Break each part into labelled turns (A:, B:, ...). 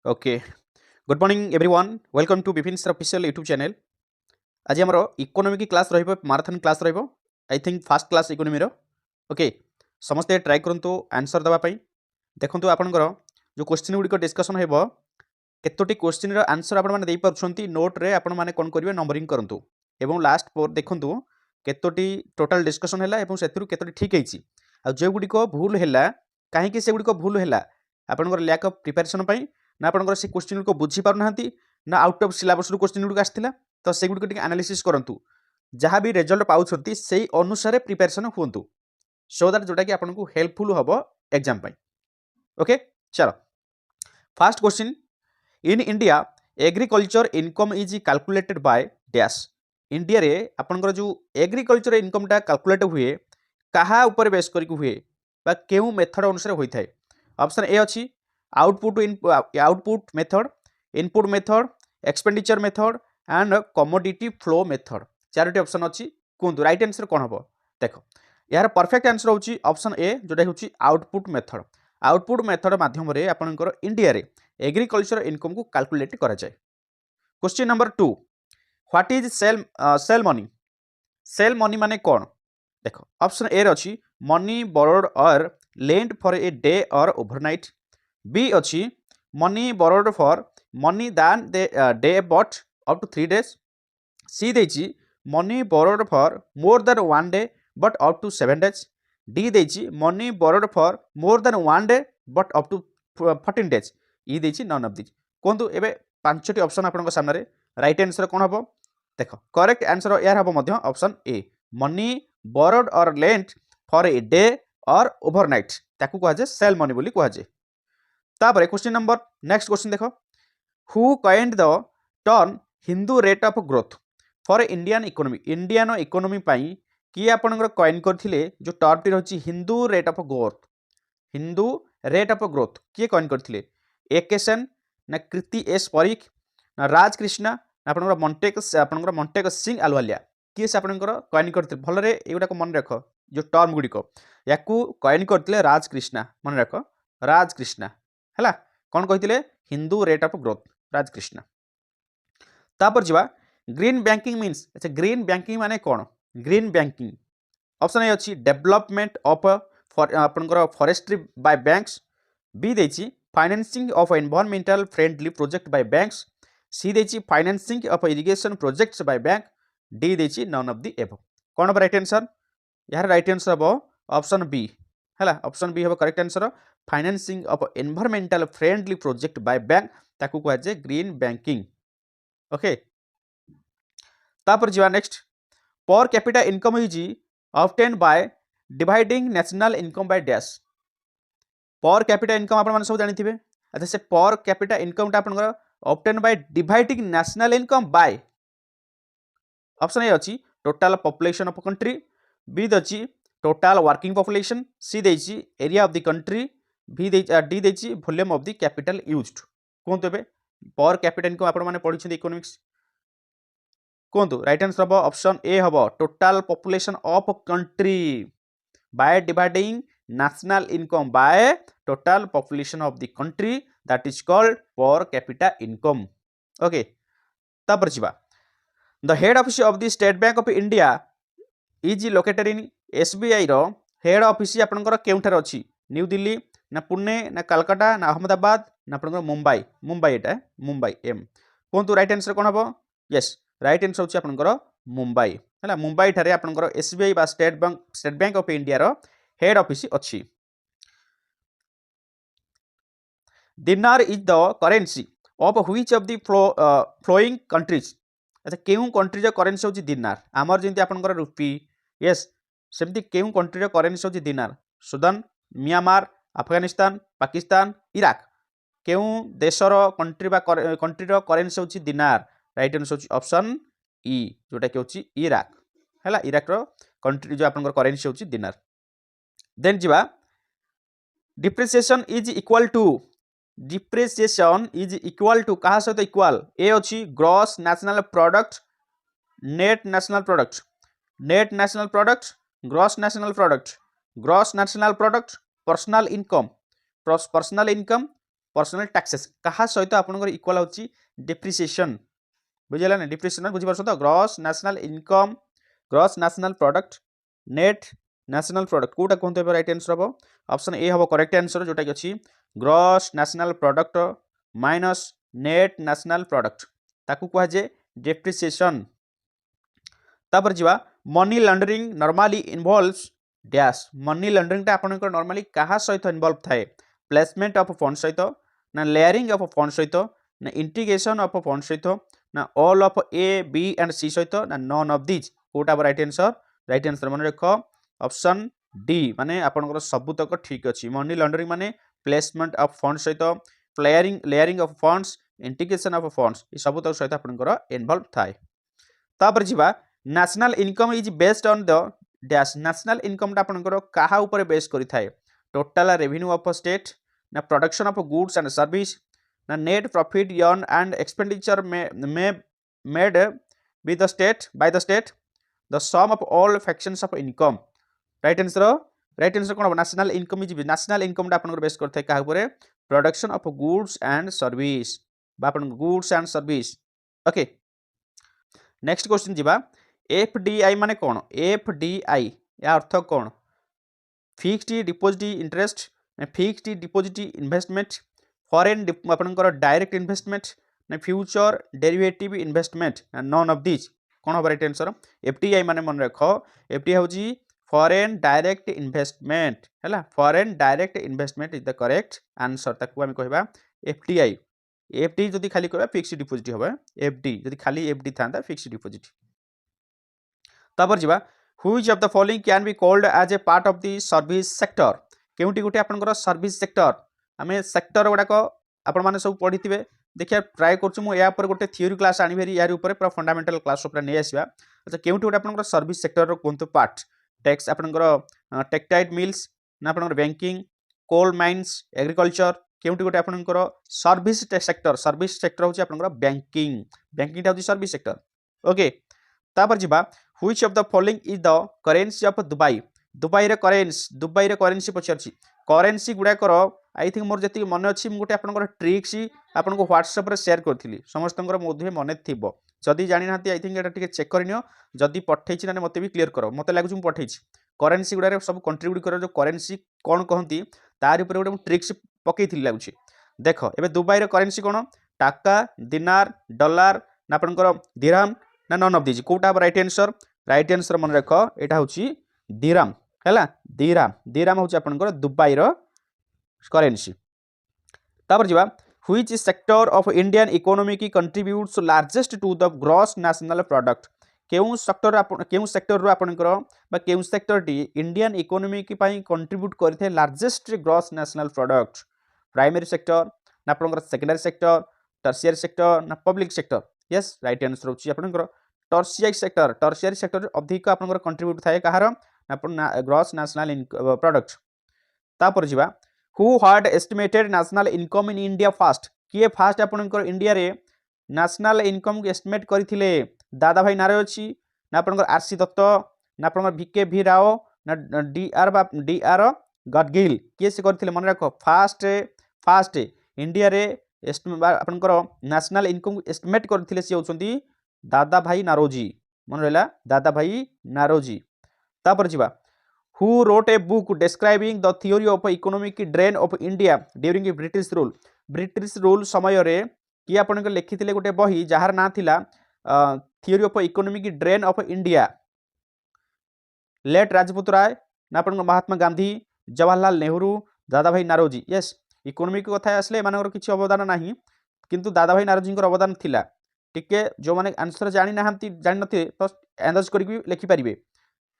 A: Okay good morning everyone welcome to Vipin sir official YouTube channel. आज आमर economy की class रहिबो माराथन क्लास रहिबो I think fast class economy रो। Okay समस्ते ट्राई करंतु आंसर दबा पई। देखंतु आपनकर जो क्वेश्चन गुडी को डिस्कशन हेबो केतोटी क्वेश्चन रो आंसर आपण माने देई परछंती नोट रे आपण माने कोन करिवे नंबरिंग करंतु एवं लास्ट पर देखंतु केतोटी टोटल डिस्कशन हैला एवं सेतिरु केतोटी ठीक हेची आ जे गुडी को भूल हैला काहे कि से गुडी को भूल हैला आपनकर लैक ऑफ प्रिपरेशन पई ना आपनकर से क्वेश्चन को बुझी पारु नाहंती ना आउट ऑफ सिलेबस रो क्वेश्चन गुडी आस्थिला तो से गुडी को टिक एनालिसिस करंतु जहाँ भी रिजल्ट पाउछंती सेही अनुसार प्रिपरेशन हुंतु सो दैट जोटा कि आपनको हेल्पफुल हबो एग्जाम पई। ओके चलो first question in India agriculture income is calculated by dash. India रे आपनकर जो एग्रीकल्चर इनकम टा कैलकुलेट हुए कहा ऊपर बेस करिक हुए बा केउ मेथड अनुसार होई थाए। ऑप्शन ए अछि output method, input method, expenditure method and commodity flow method. Charoti option अछि कोन राइट आंसर कोन हबो देखो यार परफेक्ट आंसर होछि ऑप्शन ए जोटा होछि आउटपुट मेथड। आउटपुट मेथड माध्यम रे आपनकर इंडिया रे एग्रीकल्चर इनकम को कैलकुलेट करा जाय। Question number 2 what is call money. Call money माने कोन देखो ऑप्शन ए रे अछि money borrowed or lend for a day or overnight. B अच्छी money borrowed for money than day but up to 3 days। C देछि money borrowed for more than 1 day but up to 7 days। D देछि money borrowed for more than 1 day but up to 14 days। ई देछि none of this कोंतु एबे पांचटी option आपन सामने right answer कोन हबो देखो correct answer यार हबो मध्य option A money borrowed or lent for a day or overnight ताकू कहा जाय सेल मनी बोली कहा जाय। तापर क्वेश्चन नंबर नेक्स्ट क्वेश्चन देखो who coined the term Hindu rate of growth for Indian economy. Indian economy पाई किए आपनकर कॉइन करथिले जो टर्म टी रहछि Hindu rate of growth. Hindu rate of growth किए कॉइन करथिले एकेशन ना कृति एस परीख ना राजकृष्ण ना आपनकर मॉन्टेक सिंह अल्वालिया किए से आपनकर कॉइन करथिले भल रे एगुडा को मन रखो जो टर्म गुडी को याकू कॉइन करथिले राजकृष्ण मन रखो राजकृष्ण हैला कौन कहते Hindu rate of growth Raj Krishna. तापर जीवा ग्रीन बैंकिंग मीन्स अच्छा ग्रीन बैंकिंग माने कौन ग्रीन बैंकिंग ऑप्शन ए अच्छी डेवलपमेंट ऑफ आपनकर फॉरेस्ट्री बाय बैंक्स। बी देछि financing of environmental friendly project by banks. C देछि financing of irrigation projects by bank. D देछि नन ऑफ द एबव कौन हम right answer यार right answer हम option B हैला option B हम correct answer financing of environmental friendly project by bank ताकू कहा जाए ग्रीन बैंकिंग। ओके तापर जीवा next per capita income is obtained by dividing national income by dash. Per capita income आपण माने सब जानिथिबे अच्छा से पर कैपिटा इनकम ता आपनकर obtained by dividing national income by option A अछि total population of country. B दछि total working population. C देछि area of the country. D देछि volume of the capital used कोंतु बे पर कैपिटल इनकम आपण माने पढिछन इकोनॉमिक्स कोंतु राइट आंसर हबो ऑप्शन ए हबो total population of country by dividing national income by total population of the country that is called per capita income. Okay तापर जिबा the head office of the State Bank of India is located in SBI रो head office आपनकर केउठार अछि new Delhi ना पुणे ना कलकत्ता ना अहमदाबाद ना आपनकर मुंबई मुंबई एटा मुंबई एम कोंतु राइट आंसर कोन हबो यस राइट आंसर होछि आपनकर मुंबई हैला मुंबई ठारे आपनकर एसबीआई बा स्टेट बैंक ऑफ इंडिया रो हेड ऑफिस अछि। Dinar is the currency of which of the following countries अच्छा केउ कंट्री रो करेंसी होछि दिनार हमर जेंति आपनकर रुपी यस सेमति केउ कंट्री रो करेंसी होछि दिनार Sudan Myanmar Afghanistan Pakistan Iraq केउ देशर कंट्री बा कंट्री रो करेंसी होछि दिनार राइट आंसर होछि ऑप्शन ई जोटा कि होछि इराक हैला इराक रो कंट्री जो आपनकर करेंसी होछि दिनार। देन जिबा डिप्रिसिएशन इज इक्वल टू कहा सहित इक्वल ए अछि gross national product net national product gross national product personal income personal taxes कहा सहित आपनकर इक्वल होची डेप्रिसिएशन बुझिला ना डिप्रिसिएशन बुझि परछ तो gross national income gross national product net national product कोटा कोनते राइट आंसर हबो ऑप्शन ए हबो करेक्ट आंसर जोटा कि अछि gross national product minus net national product ताकू कहा जे डेप्रिसिएशन तापर जिवा money laundering normally involves dash money laundering ता आपनकर नॉर्मली कहा सहित इन्वॉल्व थाए प्लेसमेंट ऑफ फंड सहित ना लेयरिंग ऑफ फंड सहित ना इंटीग्रेशन ऑफ फंड सहित ना all of A B and C सहित ना नॉन ऑफ दीज कोटा राइट आंसर मन रख ऑप्शन डी माने आपनकर सब तक ठीक अछि मनी लॉन्ड्रिंग माने प्लेसमेंट ऑफ फंड सहित layering of funds integration of funds ई सब तक सहित आपनकर इन्वॉल्व थाए तापर जिबा national income is based on the dash national income टा आपनकर कहा ऊपर बेस करि थाए टोटल रेवेन्यू ऑफ स्टेट ना production of goods and service ना net profit earn and expenditure made by the state the sum of all factions of income right answer कोन national income is national income टा आपनकर base करथाय कहा ऊपर production of goods and service बा आपन goods and service okay next question जिबा FDI माने कोन एफडीआई या अर्थ कोन fixed deposit interest fixed deposit investment foreign आपनकर डायरेक्ट इन्वेस्टमेंट ना future derivative investment none of this कोन राइट आंसर एफडीआई माने मन रख एफडीआई होजी फॉरेन डायरेक्ट इन्वेस्टमेंट हैला foreign direct investment is the correct answer ताकू हम कहबा एफडीआई एफडी जदि खाली कहबा फिक्स्ड डिपॉजिट होबा एफडी जदि खाली एफडी थांदा फिक्स्ड डिपॉजिट तापर जिबा which of the following can be called as a part of the service sector केउटी गुटे आपनकर सर्विस सेक्टर हमें सेक्टर गुडाक आपण माने सब पढिथिबे देखिया ट्राई करछु मु या पर गुटे थ्योरी क्लास आनी भेरी यार ऊपर पूरा फंडामेंटल क्लास ऊपर नै आसीबा अच्छा केउटी गुटे आपनकर सर्विस सेक्टर रो कोनतो पार्ट टैक्स आपनकर टेक्सटाइल मिल्स ना आपनकर बैंकिंग कोल माइंस एग्रीकल्चर केउटी गुटे आपनकर सर्विस सेक्टर होची आपनकर बैंकिंग टा होची सर्विस सेक्टर ओके तापर जिबा which of the following is the currency of Dubai Dubai रे करेंसी पछरछि करेंसी गुडा करो आई थिंक मोर जति मन अछि मु गुटे आपनकर ट्रिक्स आपनको व्हाट्सएप रे शेयर करथिली समस्तंकर मधे मने थिबो जदि जानि नाती आई थिंक एटा टिके चेक करनियो जदि पठैछि ना मते भी क्लियर करो मते लागु छु पठैछि करेंसी गुडा रे सब कंट्रीब्यूट करो जो करेंसी कोन कहंती तार ऊपर गुटे ट्रिक्स पकेइथिली लागु छि देखो एबे दुबई रे करेंसी कोन टाका दिनार डॉलर ना आपनकर दिरहम ना नॉन ऑफ दिस कोटा राइट आंसर मन रख एटा होची दिरहम हैला दिरहम होची आपनकर दुबई रो करेंसी तापर जिबा which sector of Indian economy की contributes largest to the gross national product केउ सेक्टर रो आपनकर बा केउ सेक्टर टी इंडियन इकोनॉमी की पई कंट्रीब्यूट करथे largest gross national product primary sector ना आपनकर सेकेंडरी सेक्टर टर्शियरी सेक्टर ना public sector yes right answer होची आपनकर टर्शियरी सेक्टर अधिक आपनकर कंट्रीब्यूट थाए कहार अपन ग्रॉस नेशनल प्रोडक्ट तापर जिबा who hard estimated national income in India fast किए फास्ट आपनकर इंडिया रे नेशनल इनकम को एस्टिमेट करथिले दादा भाई नारे अछि ना आपनकर आरसी दत्त ना आपनकर वीके भी राव ना डीआर गडगिल किए से करथिले मन रखो फास्ट इंडिया रे आपनकर नेशनल इनकम एस्टिमेट करथिले से होचंती दादा भाई नारोजी मन रहला दादा भाई नारोजी तापर जिबा who wrote a book describing the theory of economic drain of India during British rule समय रे कि आपन के लिखिथिले गोटे बही जहार ना थिला theory of economic drain of India लेट राजपूत राय ना आपन महात्मा गांधी जवाहरलाल नेहरू दादा भाई नारोजी यस इकोनॉमिक कथा आसले मानकर किछि अवदान नाही किंतु दादा भाई नारोजी को अवदान थिला टिके जो माने आंसर जानि नाहंती जानि नथे तो अंदाज करिक लिखि परिबे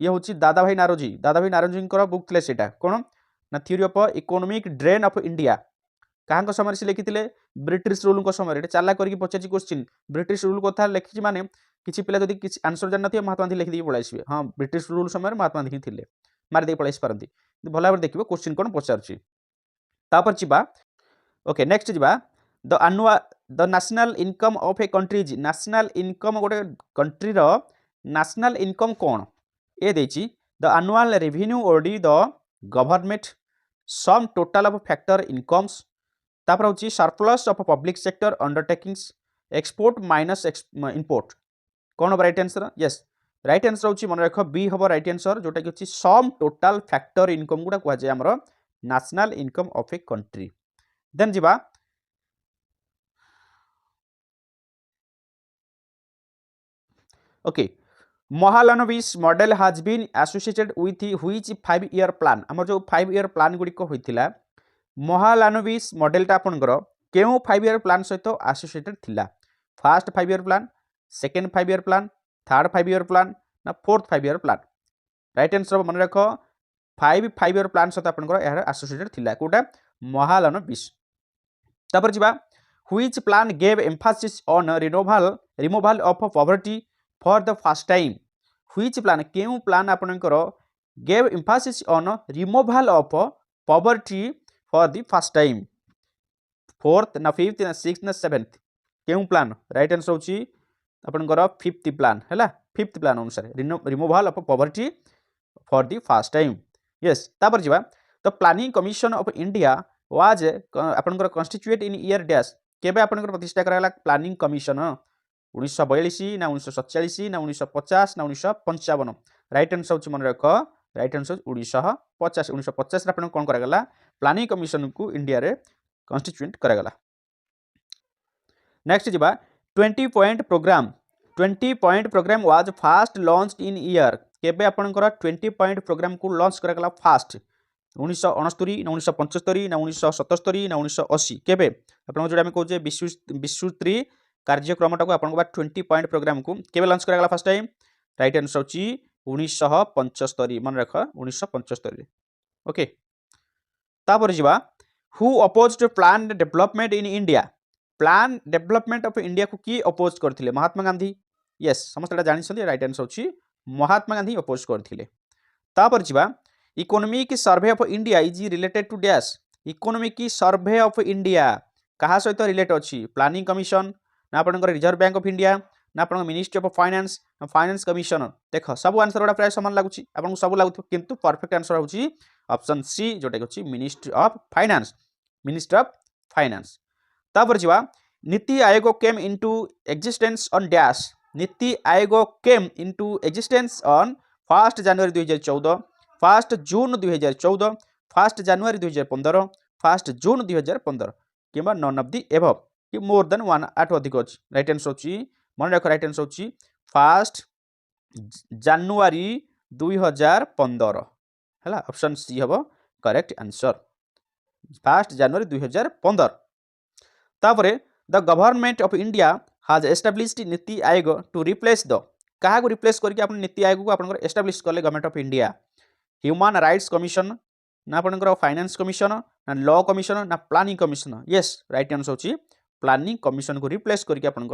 A: ये हूँ दादा भाई नारोजी बुक थे सेटा कौन ना theory of economic drain of India क्या समय से लिखिते ब्रिटिश रूल समय चाला करके पचार क्वेश्चन ब्रिटिश रूल कथा लिखी माने किसी पिला जब किसी आंसर जान महात्मा गांधी लिखिदी पलैसे हाँ ब्रिटिश रूल समय महात्मा गांधी थे मारिदे पलैस पारती भल भाव देखिए क्वेश्चन कौन पचार जीवा ओके नेक्स्ट जीवा the national income of a countries national income गोटे कंट्री नेशनल इनकम कौन ए देछि द एनुअल रेवेन्यू ओडी the government sum total of factor incomes तापर होची surplus of public sector undertakings export minus import कौन हम right answer yes right answer होची मन रख बी हम राइट आंसर जोटा कि होची सम टोटल फैक्टर इनकम गुडा कह जाय हमर national income of a country then जिबा okay Mahalanobis model has been associated with which 5 year plan हमर जो 5 ईयर प्लान गुडी को होइथिला महालनोबिस मॉडलटा आपनकर केउ 5 ईयर प्लान सहित एसोसिएटेड थिला first 5 year plan second 5 year plan third 5 year plan ना fourth 5 year plan right answer मन रख 5 ईयर प्लान सहित आपनकर यार एसोसिएटेड थिला कोटा महालनोबिस तापर जिबा which plan gave Mphasis on removal of poverty for the first time which plan केउ प्लान आपनकर gave Mphasis on removal of poverty for the first time fourth ना फिफ्थ ना सिक्स्थ ना सेवेंथ केउ प्लान राइट आंसर होची आपनकर फिफ्थ प्लान हैला fifth plan अनुसार removal of poverty for the first time yes तापर जिबा the planning commission of India was आपनकर कॉन्स्टिट्यूएट इन ईयर डैश केबे आपनकर प्रतिष्ठा कराला प्लानिंग कमिशन 1942 ना 1947 ना 1950 ना 1955 राइट आंसर होची मन रख राइट आंसर 1950 1950 रे आपन कोन करागला प्लानिंग कमिशन को इंडिया रे कॉन्स्टिट्यूएंट करागला नेक्स्ट जिबा 20 point program was fast launched in year केबे आपनकर 20 पॉइंट प्रोग्राम को लॉन्च करागला फास्ट 1969 ना 1975 ना 1977 ना 1980 केबे आपन जोडा हम कहूजे विश्व कार्यक्रमटा को आपन 20 पॉइंट प्रोग्राम को केबे लॉन्च करागला फर्स्ट टाइम राइट आंसर होची 1975 मन रख 1975 ओके तापर जिबा who opposed plan development in India plan development of India को की अपोज करथिले महात्मा गांधी यस समस्त जानि छथि राइट आंसर होची महात्मा गांधी अपोज करथिले तापर जिबा economic survey of India is related to dash economic survey of India कहा सहित रिलेट अछि प्लानिंग कमिशन ना आपनकर रिजर्व बैंक ऑफ इंडिया ना आपन ministry of finance finance commission देख सब आंसर गुडा प्राय समान लागुची आपन सब लागु किंतु परफेक्ट आंसर होची ऑप्शन सी जोटा होची मिनिस्ट्री ऑफ फाइनेंस तापर जिवा NITI Aayog came into existence on dash NITI Aayog came into existence on 1 January 2014 1 June 2014 1 January 2015 1 June 2015 किबा नन ऑफ द एबव कि मोर देन वन आठ अधिक अछि राइट आंसर होची मन रख राइट आंसर होची 1 जनवरी 2015 हैला ऑप्शन सी हबो करेक्ट आंसर 1 जनवरी 2015 तापरे the government of India has established NITI Aayog to replace the कहा को रिप्लेस करके अपन नीति आयोग को अपन एस्टैब्लिश करले government of India human rights commission ना अपन फाइनेंस कमिशन ना लॉ कमिशन ना planning commission yes right answer होची प्लानिंग कमिशन को रिप्लेस करके अपन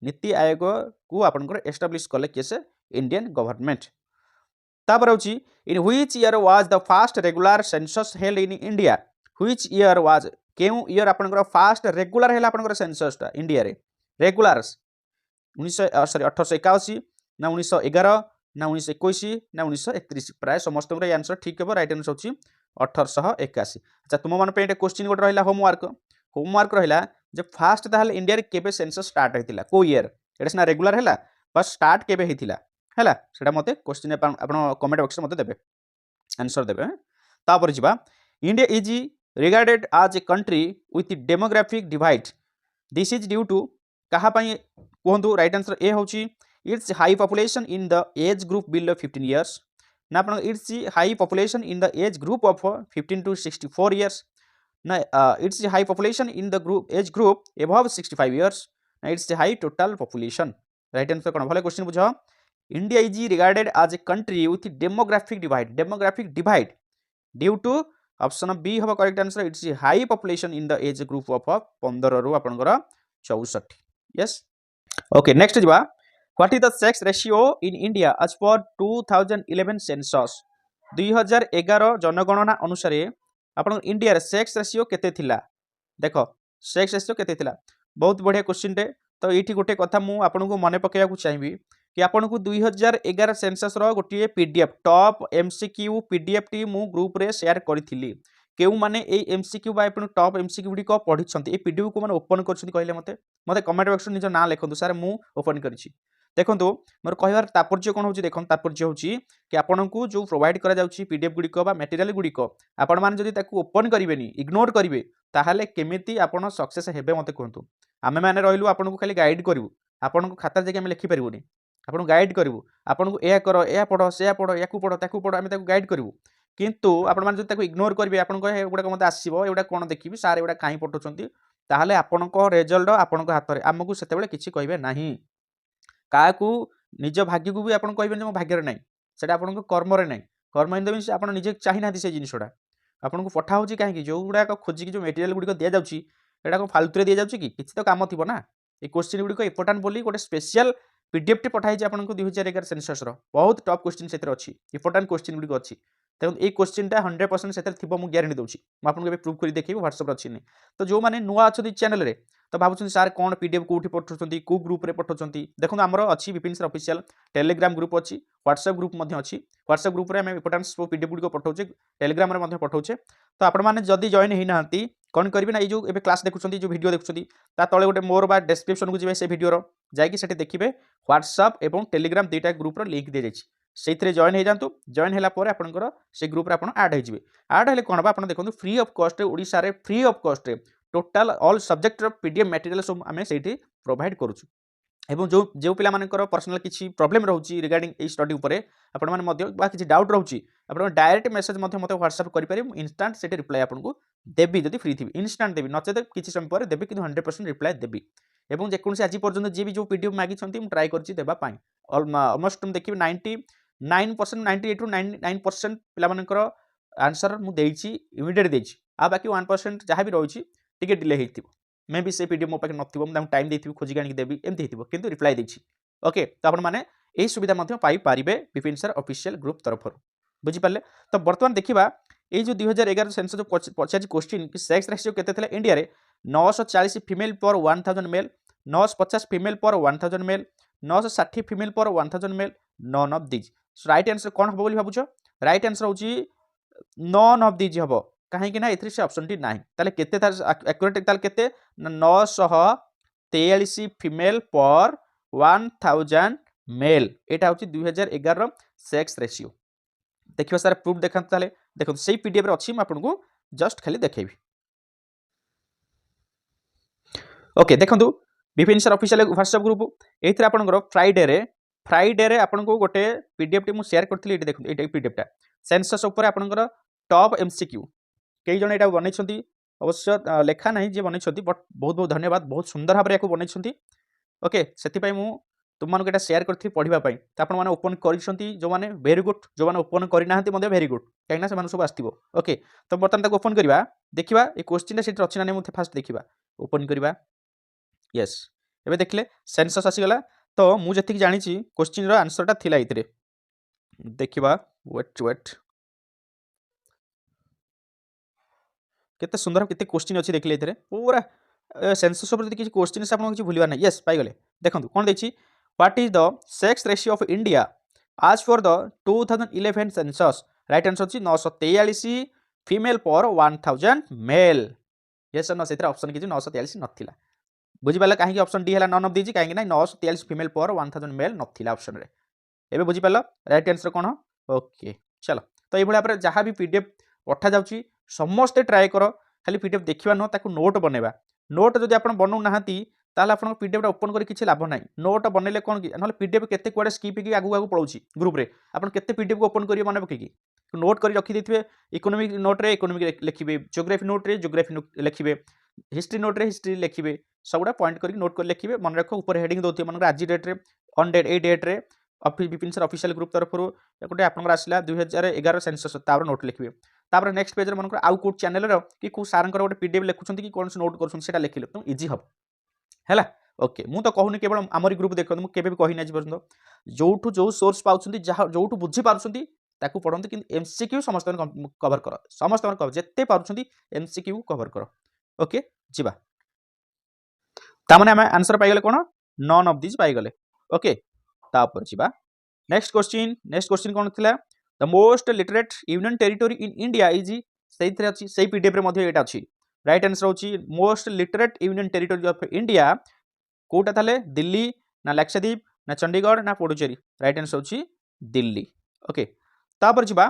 A: नीति आयोग को अपन एस्टैब्लिश कले केसे इंडियन गवर्नमेंट तापर होची in which year was the first regular census held in India which year was केउ ईयर अपन फर्स्ट रेगुलर हेला अपन सेंसस ता इंडिया रे रेगुलर्स 1881 ना 1911 ना 1921 ना 1931 प्राय समस्त आंसर ठीक है राइट आंसर होची 1881 अच्छा तुम मन पे क्वेश्चन गोटे रहिला होमवर्क रहिला जे फास्ट ताहले इंडिया रे केबे सेंसस स्टार्ट हेतिला को ईयर एटा सना रेगुलर हैला बस स्टार्ट केबे हेतिला हैला सेटा मते क्वेश्चन आपण कमेंट बॉक्स रे मते देबे आंसर देबे तापर जिबा India is regarded as a country with demographic divide this is due to कहा पई कोहंतु राइट आंसर ए होची its high population in the age group below 15 years ना आपण its high population in the age group of 15 to 64 years ना its high population in the group age group above 65 years ना its high total population right answer कोन भले question बुझ India is regarded as a country with demographic divide due to option B हबो correct answer its high population in the age group of 15 रु आपनकर 64 yes okay next जिबा what is the sex ratio in India as per 2011 census 2011 जनगणना अनुसार आपन India रे sex ratio केते थिला देखो सेक्स रेशियो केते थिला बहुत बढ़िया क्वेश्चन टे तो एठी गोटे कथा मु आपन को मने पकेया को चाहिबी कि आपन को 2011 सेंसस रो गोटे PDF top MCQ PDF T मु ग्रुप रे शेयर करथिली केउ माने ए एमसीक्यू बा आपण टॉप एमसीक्यू गुडी को पढि छथि ए पीडीएफ को माने ओपन करछथि कहले मते कमेंट बॉक्स निज ना लिखंतु सर मु ओपन करिछि देखंतु मोर कहबार तात्पर्य कोन होछि देखन तात्पर्य होछि कि आपनकु जो प्रोवाइड करा जाउछि पीडीएफ गुडी को बा मटेरियल गुडी को आपण मान जदि ताकू ओपन करिवेनी इग्नोर करिवे ताहाले केमिति आपण सक्सेस हेबे मते कहंतु आमे माने रहिलु आपनकु खाली गाइड करिवु आपनकु खाता जे आमे लिखि परिबुनी आपन गाइड करिवु आपनकु एया करो एया पढो सेया पढो याकू पढो ताकू पढो आमे ताकू गाइड करिवु किंतु आपण मान जदि ताकू इग्नोर करिवे आपण को एगुडा मते आसीबो एगुडा कोन देखिबि सार एगुडा काई पठोचंती ताहाले आपण को रिजल्ट आपण को हाथ रे हमकु सेते बेले किछि कहबे नाही काकू निज भाग्य को भी आपण कहबे मो भाग्य रे नाही सेटा आपण को कर्म रे नाही कर्म इन द मीन्स आपण निजे चाहि नाथि से जिनिसडा आपण को पठा होची काहे कि जो गुडा को खोजि कि जो मटेरियल गुडी को दिया जाउची एटा को फालतू रे दिया जाउची कि किछि तो काम थिबो ना ए क्वेश्चन गुडी को इंपोर्टेंट बोली गोटे स्पेशल पीडीएफ टी पठाई जे आपण को 2011 सेंसस रो बहुत टॉप क्वेश्चन सेतिर अछि इंपोर्टेंट क्वेश्चन गुडी को अछि देखो ए क्वेश्चन टा 100% सेतिर थिबो मु गारंटी दोछि म आपन को प्रूव करी देखिबो WhatsApp रे अछि नै तो जो माने नुवा अछि चैनल रे तो भाबुछन सर कोन पीडीएफ कोठी पठौछंती को ग्रुप रे पठौछंती देखो हमरो अछि Vipin sir official Telegram group अछि WhatsApp ग्रुप मध्ये अछि WhatsApp ग्रुप रे हम इंपोर्टेंस पीडीएफ गुडी को पठौछे टेलीग्राम रे मध्ये पठौछे तो आपण माने जदी जॉइन हेइ नांती कोन करबी ना ए जो एबे क्लास देखुछंती जो वीडियो देखुछंती ता तळे गोटे मोर बा डिस्क्रिप्शन को जिवे से वीडियो रो जाय कि सेठी देखिबे WhatsApp एवं टेलीग्राम दुईटा ग्रुप रो लिंक दे जायछि सेथिरे जॉइन हे जानतु जॉइन होला परे आपनकर से ग्रुप रे आपण ऐड हे जिवे ऐड हेले कोन बा आपण देखंतु फ्री ऑफ कॉस्ट रे ओडिसा रे फ्री ऑफ कॉस्ट रे टोटल ऑल सब्जेक्ट रो पीडीएफ मटेरियल सब आमे सेठी प्रोवाइड करूछु एवं जो जो पिला मानकर पर्सनल किछि प्रॉब्लम रहउची रिगार्डिंग ए स्टडी ऊपर आपण माने मध्य बा किछि डाउट रहउची आपण डायरेक्ट मेसेज मध्य मते WhatsApp करि पारे इंस्टेंट सेठी रिप्लाई आपण को देबी जदि फ्री थिबी इंस्टेंट देबी नचेत किछि समय पर देबी कि 100% रिप्लाई देबी एवं जे कोनसे आज पर्यंत जे भी जो पीडीएफ मागी छंती हम ट्राई करछि देबा पाई ऑलमोस्ट तुम देखिबे 99% 98 टू 99% पिला मानकर आंसर मु देइछि इमीडिएट देइछि आ बाकी 1% जहां भी रहिछि टिके डिले हेतिबो मे भी से पीडीएफ मो पाके नथिबो हम टाइम देथिबो खोजि गानी देबी एमति हेतिबो किंतु रिप्लाई देइछि ओके तो आपण माने एही सुविधा मध्ये पाई पारिबे विपिन सर ऑफिशियल ग्रुप तरफरु बुझि पाले तो वर्तमान देखिबा ए जो 2011 सेंसस जो पचाजी क्वेश्चन कि सेक्स रेशियो केते थिला इंडिया रे 940 female per 1000 mail 950 female per 1000 mail 960 female per 1000 male none of this right answer कोन हबो बोली भाबुछ राइट आंसर होची नन ऑफ दिस हबो काहे कि ना एथि से ऑप्शन टी नाही ताले केते एक्यूरेट ताले केते 943 फीमेल पर 1000 मेल एटा होची 2011 रो सेक्स रेशियो देखियो सर प्रूफ देखन ताले देखो सेही पीडीएफ रे अछि म आपन को जस्ट खाली देखेबी ओके देखंतु Vipin sir official WhatsApp group एथि आपन को फ्राइडे रे आपन को गोटे पीडीएफ टी मु शेयर करथली एटी देखु एटा पीडीएफ टा सेंसस ऊपर आपन को टॉप एमसीक्यू कई जण एटा बनै छथि अवश्य लेखा नाही जे बनै छथि बट बहुत बहुत धन्यवाद बहुत सुंदर भाबरे याको बनै छथि ओके सेति पई मु तुम मानको एटा शेयर करथि पढिबा पई त आपन माने ओपन करिसथि जो माने वेरी गुड जो माने ओपन करि नाहंती मध्ये वेरी गुड काइना से माने सब आस्तिबो ओके तो बर्तन तक ओपन करबा देखिबा ए क्वेश्चन टा सेति रचना नै मु फास्ट देखिबा ओपन करबा यस एबे देखले सेंसस आसी गला तो मु जति जानि छि क्वेश्चन रो आंसर टा थिला इतरे देखिबा वेट केते सुंदर केते क्वेश्चन अछि देखले इतरे पूरा सेंसस ऊपर किछि क्वेश्चन से आपन किछि भूलिबा नै यस पाइ गले देखंतु कोन देछि what is the sex ratio of India as for the 2011 census right answer अछि 943 female per 1000 male yes no सेतिर ऑप्शन किछि 943 नथिला बुझि पाला काहे कि ऑप्शन डी हला नन ऑफ दिछि काहे कि नै 943 फीमेल पर 1000 मेल नथिला ऑप्शन रे एबे बुझि पाला राइट आंसर कोन ओके चलो तो ए भला पर जहां भी पीडीएफ पठा जाउची समस्त ट्राई करो खाली पीडीएफ देखिबा न ताकू नोट बनेबा नोट जदि आपण बनौ नाहंती ताले आपण पीडीएफ ओपन करी किछि लाभ नै नोट बनेले कोन कि नले पीडीएफ केते कोडे स्किप की आगु आगु पळौची ग्रुप रे आपण केते पीडीएफ को ओपन करी माने पके की नोट करी रखि देथिबे इकोनॉमिक नोट रे इकोनॉमिक लिखिबे ज्योग्राफी नोट रे ज्योग्राफी लिखिबे हिस्ट्री नोट रे हिस्ट्री लिखिबे सबडा पॉइंट करी नोट कर लिखिबे मन रखो ऊपर हेडिंग दोथि मन आज डेट रे ऑन डेट ए डेट रे office Vipin sir official group तरफरु एकोटे आपनकर आसिला 2011 सेंसस तापर नोट लिखिबे तापर नेक्स्ट पेज रे मनकर आउ कोड चैनल रो कि को सारंकर गोटे पीडीएफ लिखुछंती कि कोन से नोट करछन सेटा लिखिले तुम इजी हब हैला ओके मु तो कहूनी केवल आमरी ग्रुप देखो मु केबे भी कहि नै पर्यंत जोठु जो सोर्स पाउछंती जहा जोठु बुझी पारुछंती ताकू पढंती कि एमसीक्यू समस्त कवर कर समस्त कवर जत्ते पारुछंती एमसीक्यू कवर कर ओके जिबा ता माने हम आंसर पाइ गेले कोन नन ऑफ दिस पाइ गेले ओके ता ऊपर जिबा नेक्स्ट क्वेश्चन कोन थिला the most literate union territory in India is ସେଇଥିରେ ଅଛି, ସେଇ PDF ରେ ମଧ୍ୟ ଏଇଟା ଅଛି। राइट आंसर होची most literate union territory of India quota थाले दिल्ली ना लक्षद्वीप ना चंडीगढ़ ना पुडुचेरी। राइट आंसर होची दिल्ली। ओके तापर जिबा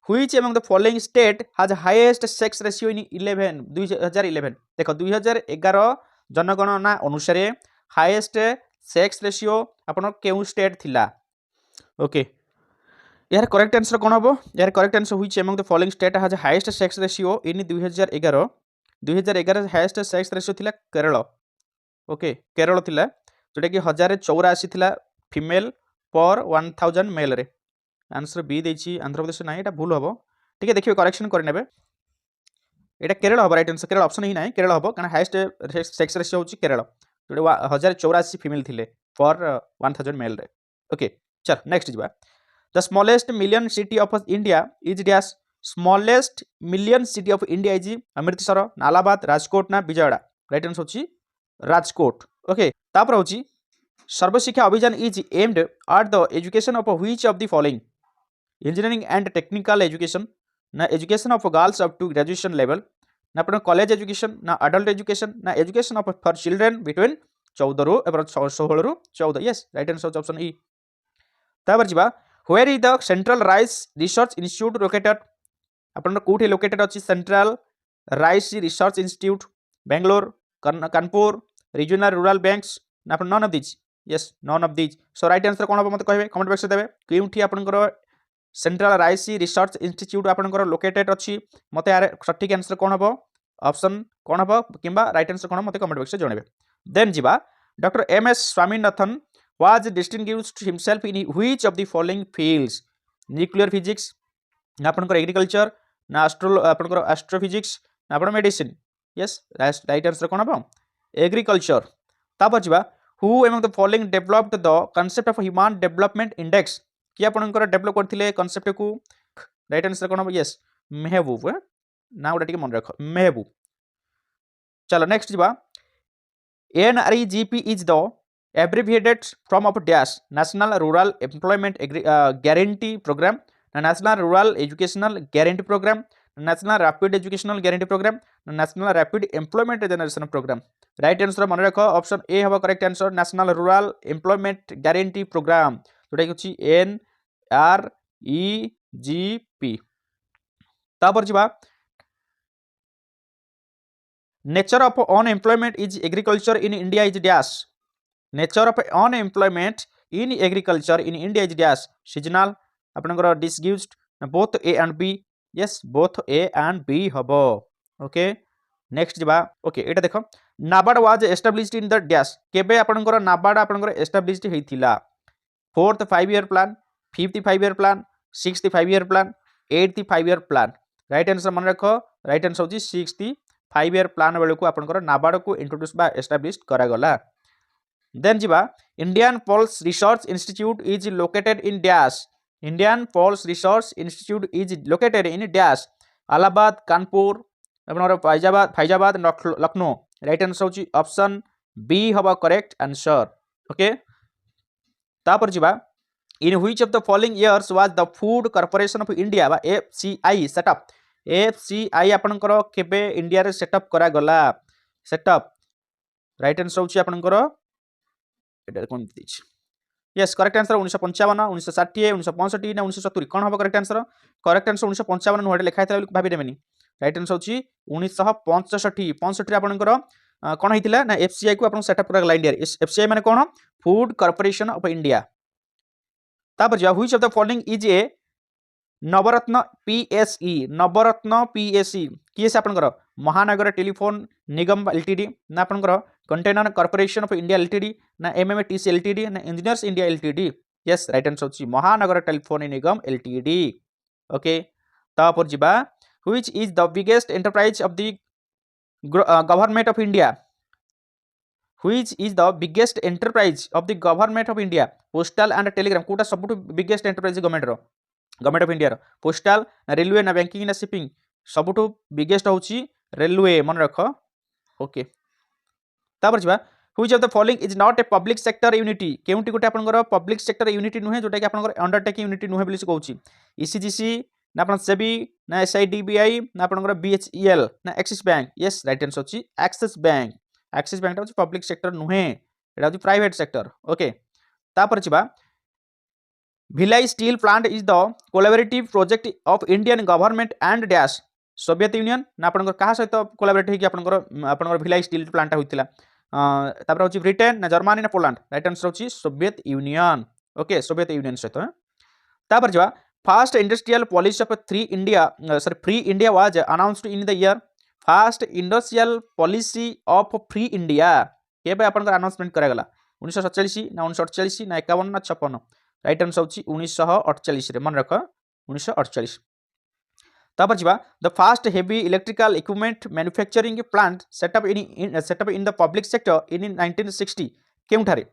A: which among the following state has highest sex ratio इन 2011 देखो 2011 जनगणना अनुसार हाईएस्ट सेक्स रेशियो अपन केउ स्टेट थिला। ओके यार करेक्ट आंसर कौन हम यार correct answer which among the following state has highest sex ratio in 2011 highest sex ratio थिला केरल। ओके केरल थिला जोटा कि 1084 थिला फीमेल पर 1000 मेल रे। आंसर बी देछि आंध्र प्रदेश ना एटा भूल हबो ठीक है देखिए करेक्शन कर नेबे एटा केरल हबो। राइट आंसर केरल ऑप्शन ही नाही केरल हबो कारण हाईएस्ट सेक्स रेशियो होछि केरल जोटा 1084 फीमेल थिले पर 1000 मेल रे। ओके चल नेक्स्ट जिबा the smallest million city of India is dash. Smallest million city of India is Amritsar नालाबाद राजकोट ना विजयवाड़ा। राइट आंसर होछि राजकोट। ओके तापर होछि Sarva Shiksha Abhiyan is aimed at the education of which of the following engineering and technical education ना education of girls up to graduation level ना अपन college education ना adult education ना education of for children between 14 रु 16 रु 14। Yes right answer option E. तापर जिबा where is the central rice research institute located अपन कोठी लोकेटेड अछि central rice research institute Bangalore Kanpur regional rural banks ना अपन none of this. Yes none of this so right answer कोन मत कहबे कमेंट बॉक्स देबे केउठी आपनकर सेंट्रल राइस रिसर्च इंस्टीट्यूट आपनकर लोकेटेड अछि मते यार सटीक आंसर कोन हबो ऑप्शन कोन हबो किबा राइट आंसर कोन मते कमेंट बॉक्स जणेबे। देन जिबा doctor M S. Swaminathan was distinguished himself in which of the following fields nuclear physics ना आपनकर एग्रीकल्चर ना आपनकर एस्ट्रोफिजिक्स ना आपन मेडिसिन। यस राइट आंसर कोन हबो एग्रीकल्चर। तापर जिबा who among the following developed the concept of human development index कि आपनकर डेवलप करथिले कांसेप्ट को। राइट आंसर कोन हबो यस महबूब ना उडा टिके मन रख महबूब। चलो नेक्स्ट जिबा NREGP is the abbreviated form of dash National Rural Employment Guarantee Program, National Rural Educational Guarantee Program, National Rapid Educational Guarantee Program, National Rapid Employment Generation Program। Right answer मन रख option A हबो correct answer national rural employment guarantee program जोटा कि NREGP। तापर जिबा nature of unemployment is agriculture in India is dash. Nature of unemployment in agriculture in India is dash seasonal आपनकर disguised both A and B. Yes both A and B हबो। Okay next जिबा okay एटा देखो NABARD was established in the dash केबे आपनकर नाबार्ड आपनकर established हेतिला 4th 5 year plan 5th 5 year plan 6th 5 year plan 8th 5 year plan. Right answer मन रखो राइट आंसर होची 6th 5 ईयर प्लान बेलू को आपनकर नाबार्ड को इंट्रोड्यूस बा एस्टैब्लिश्ड करा गला। देन जिबा Indian pulse research institute is located in dash. Indian pulse research institute is located in dash Allahabad Kanpur आपनकर फैजाबाद लखनऊ। राइट आंसर होची ऑप्शन बी हबा करेक्ट आंसर। ओके तापर जिबा in which of the following years was the food corporation of India बा FCI setup. FCI आपनकर केबे India रे setup करा गला सेटअप। राइट आंसर होची आपनकर एटा कोन दिछ। यस करेक्ट आंसर 1955 1960 1965 ना 1970 कोन हबो करेक्ट आंसर 1955 नोडे लिखा हैतला भाबी देबेनी। राइट आंसर होची 1965 रे आपनकर कोन हितिला ना FCI को आपन सेटअप करा गला इंडिया रे। FCI माने कोन फूड कॉर्पोरेशन ऑफ इंडिया। तापर जा which of the following is a Navratna PSE Navratna PSE किएस आपनकर महानगर टेलीफोन निगम LTD ना आपनकर container corporation of India LTD ना MMTC LTD ना engineers India LTD। Yes right answer होची महानगर टेलीफोन निगम LTD। ओके तापर जिबा which is the biggest enterprise of the government of India. Which is the biggest enterprise of the government of India postal and telegram कोटा सबटु biggest enterprise government of India postal ना railway ना banking ना shipping सबटु biggest होची railway मन रख। Okay तापर जिबा which of the following is not a public sector unity केउंटी गोटे आपनकर पब्लिक सेक्टर यूनिटी नुहे जोटा कि आपनकर अंडरटेकिंग यूनिटी नुहे बोली से कहूची ECGC ना आपण सेबी ना एसआईडीबीआई ना आपनकर बीएचईएल ना Axis bank yes right answer अछि एक्सिस बैंक टा पब्लिक सेक्टर नुहे एटा अछि प्राइवेट सेक्टर ओके तापर छिबा Bhilai steel plant is the collaborative project of Indian government and dash Soviet Union ना आपनकर कहा सहित कोलैबोरेट होई कि आपनकर भिलाई स्टील प्लांट होइतिला तापर अछि ब्रिटेन ना जर्मनी ना पोलैंड राइट आंसर अछि Soviet Union okay Soviet Union सहित तापर छिबा first industrial policy of free India was announced in the year first industrial policy of free India केबे आपनकर अनाउंसमेंट करागला 1947 ना 1948 ना 51 ना 56 राइट आंसर होची 1948 रे मन रख 1948 तापर जिबा the first heavy electrical equipment manufacturing plant setup in the public sector in 1960 केउठारे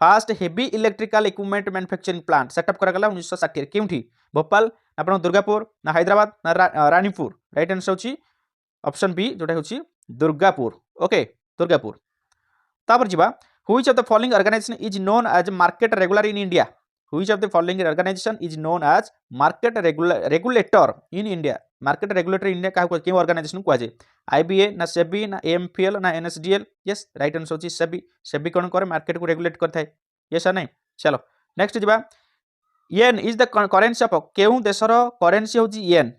A: first heavy electrical equipment manufacturing plant setup करागला 1960 केउठी भोपाल आपण दुर्गापुर ना हैदराबाद ना रानीपुर राइट आंसर होची ऑप्शन बी जोटा होची दुर्गापुर ओके दुर्गापुर तापर जिबा which of the following organisation is known as market regulator in India which of the following organisation is known as market regulator in India market regulator India का के organisation को आजे IBA ना सेबी ना एमपीएल ना NSDL yes right answer होची सेबी सेबी कोन करे market को रेगुलेट करथाय यस नहीं चलो नेक्स्ट जिबा येन इज द करेंसी ऑफ केउ देशर करेंसी होची येन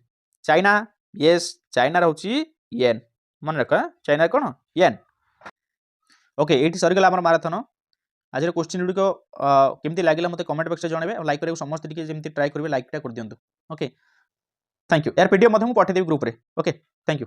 A: चाइना यस चाइना होची येन मन रख चाइना कोन येन ओके एठी सरी गला हमर मैराथन आज क्वेश्चन गुड़िक केमती लगे मत कमेंट बॉक्स में जनइबे लाइक करेंगे समस्त जमी ट्राई करेंगे लाइक टा कर दिंतु ओके थैंक यू यार पीडीएफ पठेदेवी ग्रुप रे ओके थैंक यू।